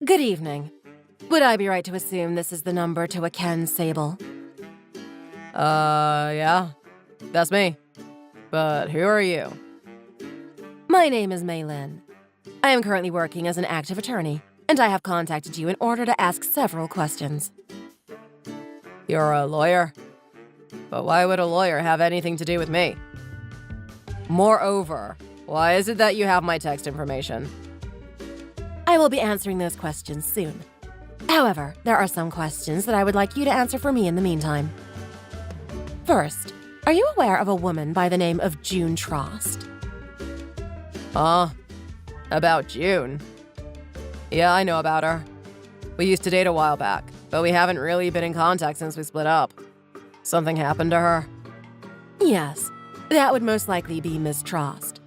Good evening. Would I be right to assume this is the number to a Ken Sable? Yeah. That's me. But who are you? My name is Mei Lin. I am currently working as an active attorney, and I have contacted you in order to ask several questions. You're a lawyer? But why would a lawyer have anything to do with me? Moreover, why is it that you have my text information? I will be answering those questions soon. However, there are some questions that I would like you to answer for me in the meantime. First, are you aware of a woman by the name of June Trost? About June? Yeah, I know about her. We used to date a while back, but we haven't really been in contact since we split up. Something happened to her? Yes, that would most likely be Miss Trost.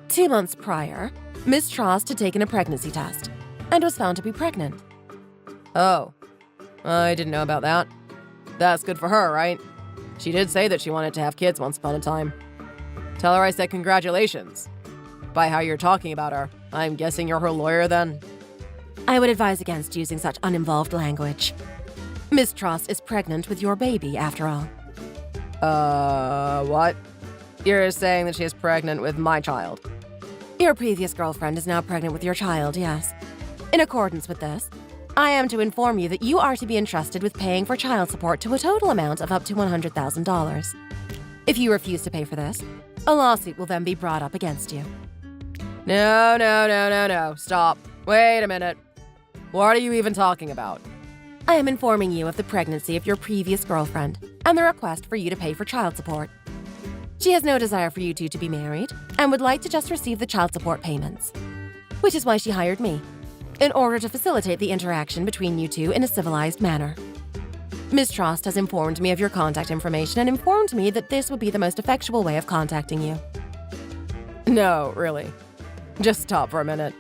2 months prior, Miss Trost had taken a pregnancy test and was found to be pregnant. Oh, I didn't know about that. That's good for her, right? She did say that she wanted to have kids once upon a time. Tell her I said congratulations. By how you're talking about her, I'm guessing you're her lawyer then? I would advise against using such uninvolved language. Miss Trost is pregnant with your baby, after all. What? You're saying that she is pregnant with my child? Your previous girlfriend is now pregnant with your child, yes. In accordance with this, I am to inform you that you are to be entrusted with paying for child support to a total amount of up to $100,000. If you refuse to pay for this, a lawsuit will then be brought up against you. No. Stop. Wait a minute. What are you even talking about? I am informing you of the pregnancy of your previous girlfriend and the request for you to pay for child support. She has no desire for you two to be married and would like to just receive the child support payments, which is why she hired me, in order to facilitate the interaction between you two in a civilized manner. Ms. Trost has informed me of your contact information and informed me that this would be the most effectual way of contacting you. No, really. Just stop for a minute.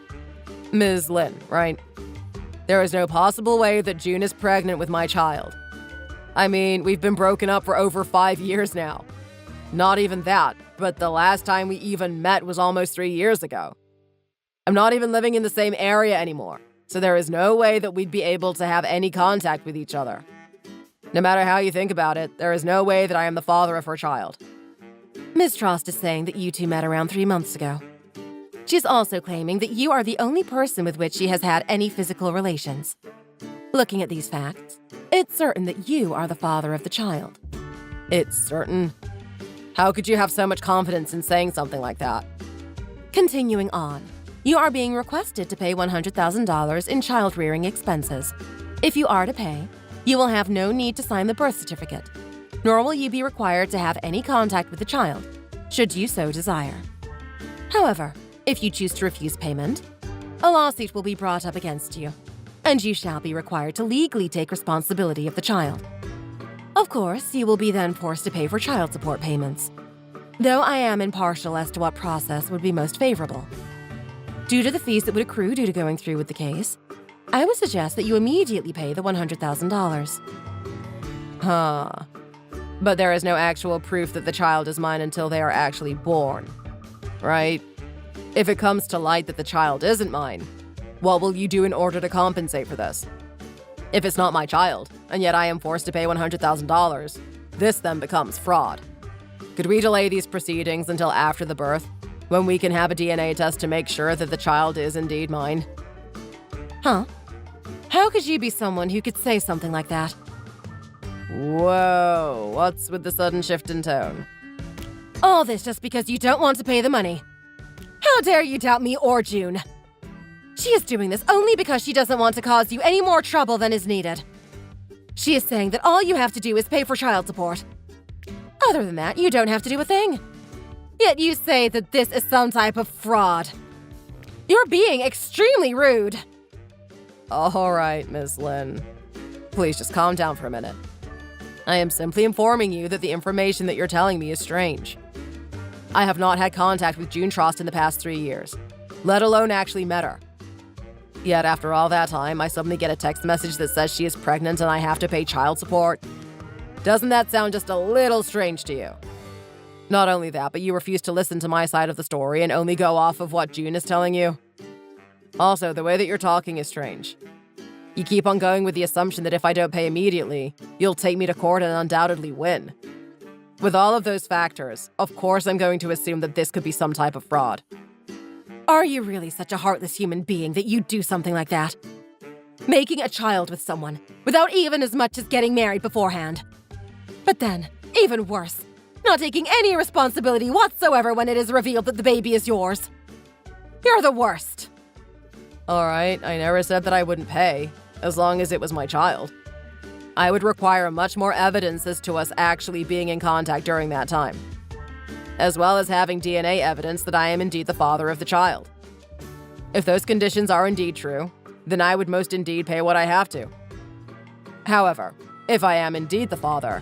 Ms. Lin, right? There is no possible way that June is pregnant with my child. I mean, we've been broken up for over 5 years now. Not even that, but the last time we even met was almost 3 years ago. I'm not even living in the same area anymore, so there is no way that we'd be able to have any contact with each other. No matter how you think about it, there is no way that I am the father of her child. Ms. Trost is saying that you two met around 3 months ago. She's also claiming that you are the only person with which she has had any physical relations. Looking at these facts, it's certain that you are the father of the child. It's certain? How could you have so much confidence in saying something like that? Continuing on, you are being requested to pay $100,000 in child-rearing expenses. If you are to pay, you will have no need to sign the birth certificate, nor will you be required to have any contact with the child, should you so desire. However, if you choose to refuse payment, a lawsuit will be brought up against you, and you shall be required to legally take responsibility of the child. Of course, you will be then forced to pay for child support payments, though I am impartial as to what process would be most favorable. Due to the fees that would accrue due to going through with the case, I would suggest that you immediately pay the $100,000. But there is no actual proof that the child is mine until they are actually born, right? If it comes to light that the child isn't mine, what will you do in order to compensate for this? If it's not my child, and yet I am forced to pay $100,000, this then becomes fraud. Could we delay these proceedings until after the birth, when we can have a DNA test to make sure that the child is indeed mine? Huh? How could you be someone who could say something like that? Whoa, what's with the sudden shift in tone? All this just because you don't want to pay the money. How dare you doubt me or June? She is doing this only because she doesn't want to cause you any more trouble than is needed. She is saying that all you have to do is pay for child support. Other than that, you don't have to do a thing. Yet you say that this is some type of fraud. You're being extremely rude. All right, Ms. Lin. Please just calm down for a minute. I am simply informing you that the information that you're telling me is strange. I have not had contact with June Trost in the past 3 years, let alone actually met her. Yet after all that time, I suddenly get a text message that says she is pregnant and I have to pay child support. Doesn't that sound just a little strange to you? Not only that, but you refuse to listen to my side of the story and only go off of what June is telling you. Also, the way that you're talking is strange. You keep on going with the assumption that if I don't pay immediately, you'll take me to court and undoubtedly win. With all of those factors, of course I'm going to assume that this could be some type of fraud. Are you really such a heartless human being that you'd do something like that? Making a child with someone, without even as much as getting married beforehand. But then, even worse, not taking any responsibility whatsoever when it is revealed that the baby is yours. You're the worst. Alright, I never said that I wouldn't pay, as long as it was my child. I would require much more evidence as to us actually being in contact during that time, as well as having DNA evidence that I am indeed the father of the child. If those conditions are indeed true, then I would most indeed pay what I have to. However, if I am indeed the father,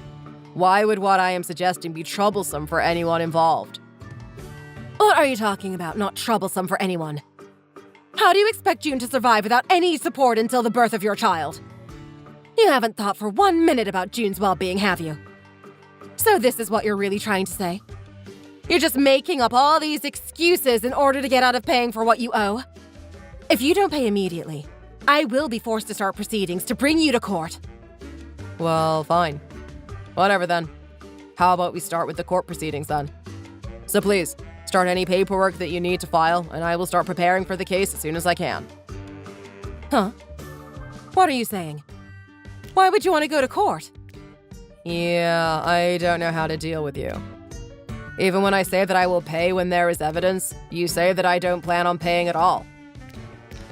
why would what I am suggesting be troublesome for anyone involved? What are you talking about, not troublesome for anyone? How do you expect June to survive without any support until the birth of your child? You haven't thought for 1 minute about June's well-being, have you? So this is what you're really trying to say? You're just making up all these excuses in order to get out of paying for what you owe? If you don't pay immediately, I will be forced to start proceedings to bring you to court. Well, fine. Whatever then. How about we start with the court proceedings then? So please, start any paperwork that you need to file, and I will start preparing for the case as soon as I can. Huh? What are you saying? Why would you want to go to court? Yeah, I don't know how to deal with you. Even when I say that I will pay when there is evidence, you say that I don't plan on paying at all.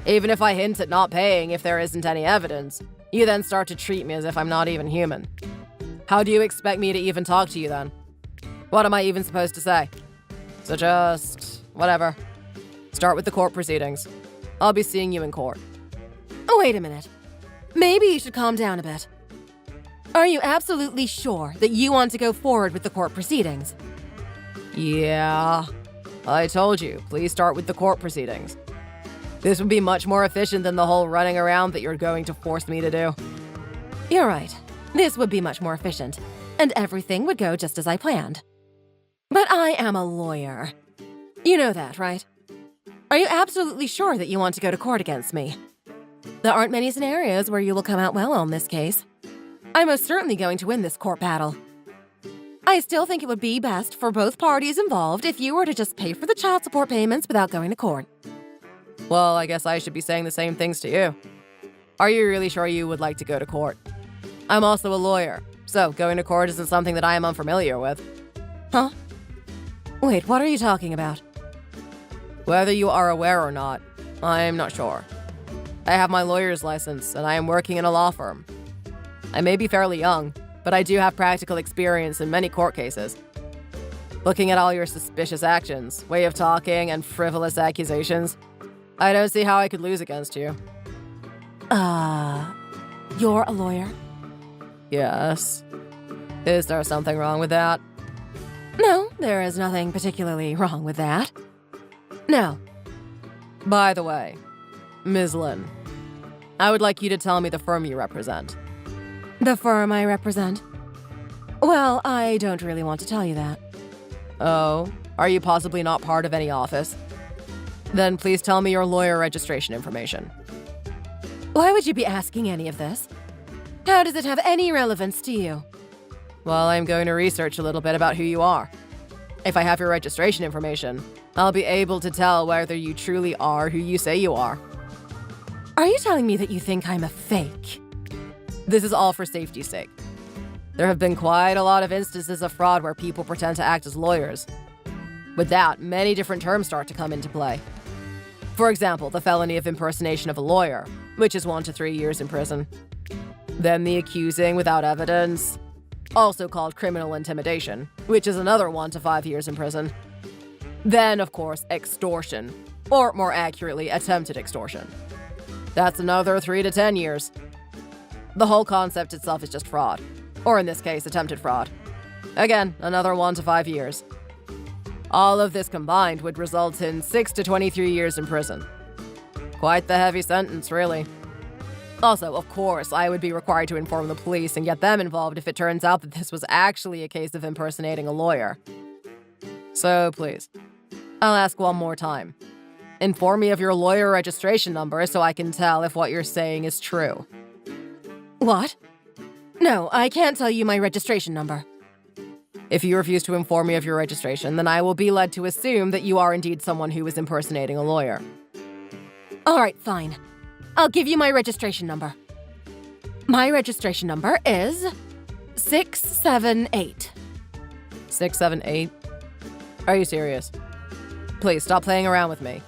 Even if I hint at not paying if there isn't any evidence, you then start to treat me as if I'm not even human. How do you expect me to even talk to you then? What am I even supposed to say? So just... whatever. Start with the court proceedings. I'll be seeing you in court. Oh, wait a minute. Maybe you should calm down a bit. Are you absolutely sure that you want to go forward with the court proceedings? Yeah. I told you, please start with the court proceedings. This would be much more efficient than the whole running around that you're going to force me to do. You're right. This would be much more efficient, and everything would go just as I planned. But I am a lawyer. You know that, right? Are you absolutely sure that you want to go to court against me? There aren't many scenarios where you will come out well on this case. I'm most certainly going to win this court battle. I still think it would be best for both parties involved if you were to just pay for the child support payments without going to court. Well, I guess I should be saying the same things to you. Are you really sure you would like to go to court? I'm also a lawyer, so going to court isn't something that I am unfamiliar with. Huh? Wait, what are you talking about? Whether you are aware or not, I'm not sure. I have my lawyer's license, and I am working in a law firm. I may be fairly young, but I do have practical experience in many court cases. Looking at all your suspicious actions, way of talking, and frivolous accusations, I don't see how I could lose against you. You're a lawyer? Yes. Is there something wrong with that? No, there is nothing particularly wrong with that. No. By the way, Ms. Lin, I would like you to tell me the firm you represent. The firm I represent? Well, I don't really want to tell you that. Oh, are you possibly not part of any office? Then please tell me your lawyer registration information. Why would you be asking any of this? How does it have any relevance to you? Well, I'm going to research a little bit about who you are. If I have your registration information, I'll be able to tell whether you truly are who you say you are. Are you telling me that you think I'm a fake? This is all for safety's sake. There have been quite a lot of instances of fraud where people pretend to act as lawyers. With that, many different terms start to come into play. For example, the felony of impersonation of a lawyer, which is 1 to 3 years in prison. Then the accusing without evidence, also called criminal intimidation, which is another 1 to 5 years in prison. Then, of course, extortion, or more accurately, attempted extortion. That's another 3 to 10 years. The whole concept itself is just fraud, or in this case, attempted fraud. Again, another 1 to 5 years. All of this combined would result in 6 to 23 years in prison. Quite the heavy sentence, really. Also, of course, I would be required to inform the police and get them involved if it turns out that this was actually a case of impersonating a lawyer. So, please, I'll ask one more time. Inform me of your lawyer registration number so I can tell if what you're saying is true. What? No, I can't tell you my registration number. If you refuse to inform me of your registration, then I will be led to assume that you are indeed someone who is impersonating a lawyer. All right, fine. I'll give you my registration number. My registration number is 678. 678? Are you serious? Please, stop playing around with me.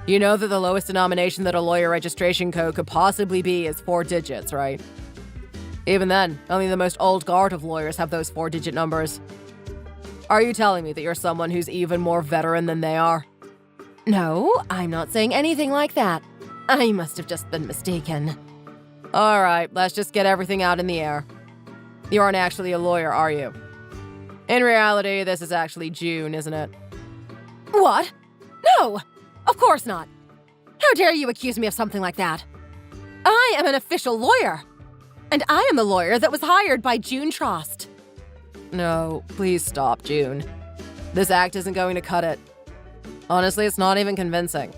You know that the lowest denomination that a lawyer registration code could possibly be is 4 digits, right? Even then, only the most old guard of lawyers have those 4-digit numbers. Are you telling me that you're someone who's even more veteran than they are? No, I'm not saying anything like that. I must have just been mistaken. All right, let's just get everything out in the air. You aren't actually a lawyer, are you? In reality, this is actually June, isn't it? What? No, of course not. How dare you accuse me of something like that? I am an official lawyer. And I am the lawyer that was hired by June Trost. No, please stop, June. This act isn't going to cut it. Honestly, it's not even convincing.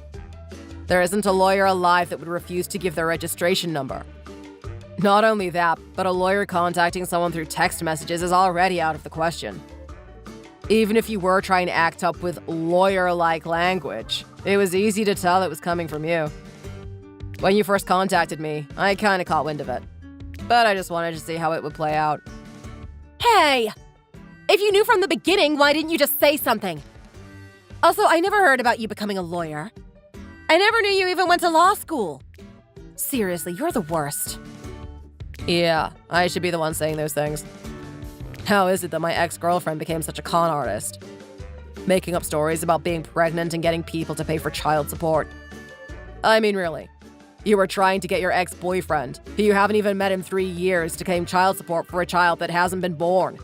There isn't a lawyer alive that would refuse to give their registration number. Not only that, but a lawyer contacting someone through text messages is already out of the question. Even if you were trying to act up with lawyer-like language, it was easy to tell it was coming from you. When you first contacted me, I kinda caught wind of it. But I just wanted to see how it would play out. Hey! If you knew from the beginning, why didn't you just say something? Also, I never heard about you becoming a lawyer. I never knew you even went to law school. Seriously, you're the worst. Yeah, I should be the one saying those things. How is it that my ex-girlfriend became such a con artist? Making up stories about being pregnant and getting people to pay for child support. I mean, really. You were trying to get your ex-boyfriend, who you haven't even met in 3 years, to claim child support for a child that hasn't been born.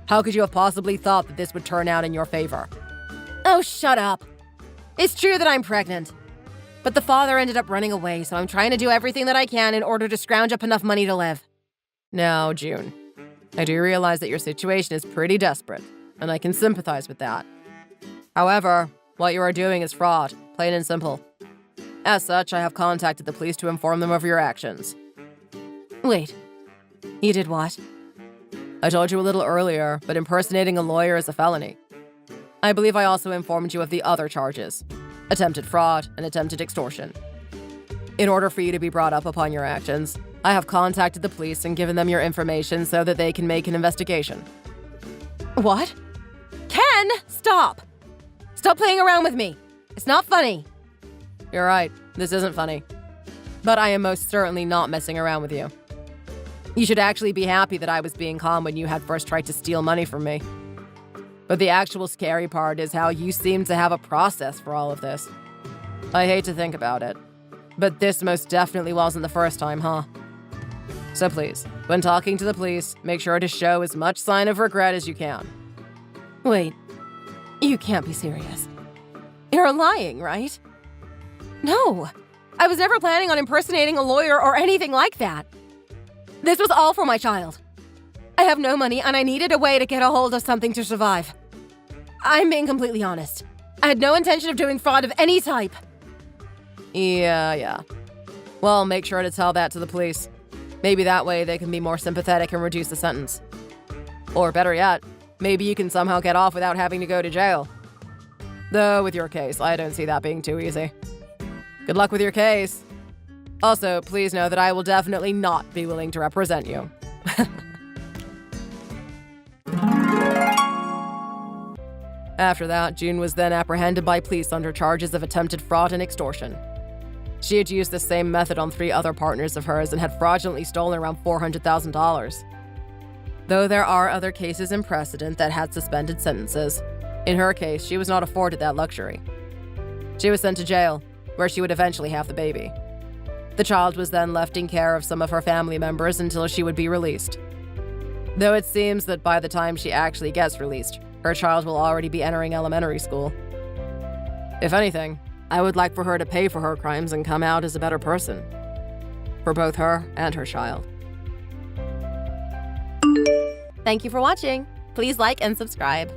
How could you have possibly thought that this would turn out in your favor? Oh, shut up. It's true that I'm pregnant. But the father ended up running away, so I'm trying to do everything that I can in order to scrounge up enough money to live. Now, June, I do realize that your situation is pretty desperate, and I can sympathize with that. However, what you are doing is fraud, plain and simple. As such, I have contacted the police to inform them of your actions. Wait, you did what? I told you a little earlier, but impersonating a lawyer is a felony. I believe I also informed you of the other charges: attempted fraud and attempted extortion. In order for you to be brought up upon your actions, I have contacted the police and given them your information so that they can make an investigation. What? Ken, stop! Stop playing around with me. It's not funny. You're right, this isn't funny. But I am most certainly not messing around with you. You should actually be happy that I was being calm when you had first tried to steal money from me. But the actual scary part is how you seem to have a process for all of this. I hate to think about it, but this most definitely wasn't the first time, huh? So please, when talking to the police, make sure to show as much sign of regret as you can. Wait, you can't be serious. You're lying, right? No, I was never planning on impersonating a lawyer or anything like that. This was all for my child. I have no money and I needed a way to get a hold of something to survive. I'm being completely honest. I had no intention of doing fraud of any type. Yeah. Well, make sure to tell that to the police. Maybe that way they can be more sympathetic and reduce the sentence. Or better yet, maybe you can somehow get off without having to go to jail. Though with your case, I don't see that being too easy. Good luck with your case. Also, please know that I will definitely not be willing to represent you. After that, June was then apprehended by police under charges of attempted fraud and extortion. She had used the same method on 3 other partners of hers and had fraudulently stolen around $400,000. Though there are other cases in precedent that had suspended sentences, in her case, she was not afforded that luxury. She was sent to jail, where she would eventually have the baby. The child was then left in care of some of her family members until she would be released. Though it seems that by the time she actually gets released, her child will already be entering elementary school. If anything, I would like for her to pay for her crimes and come out as a better person. For both her and her child. Thank you for watching. Please like and subscribe.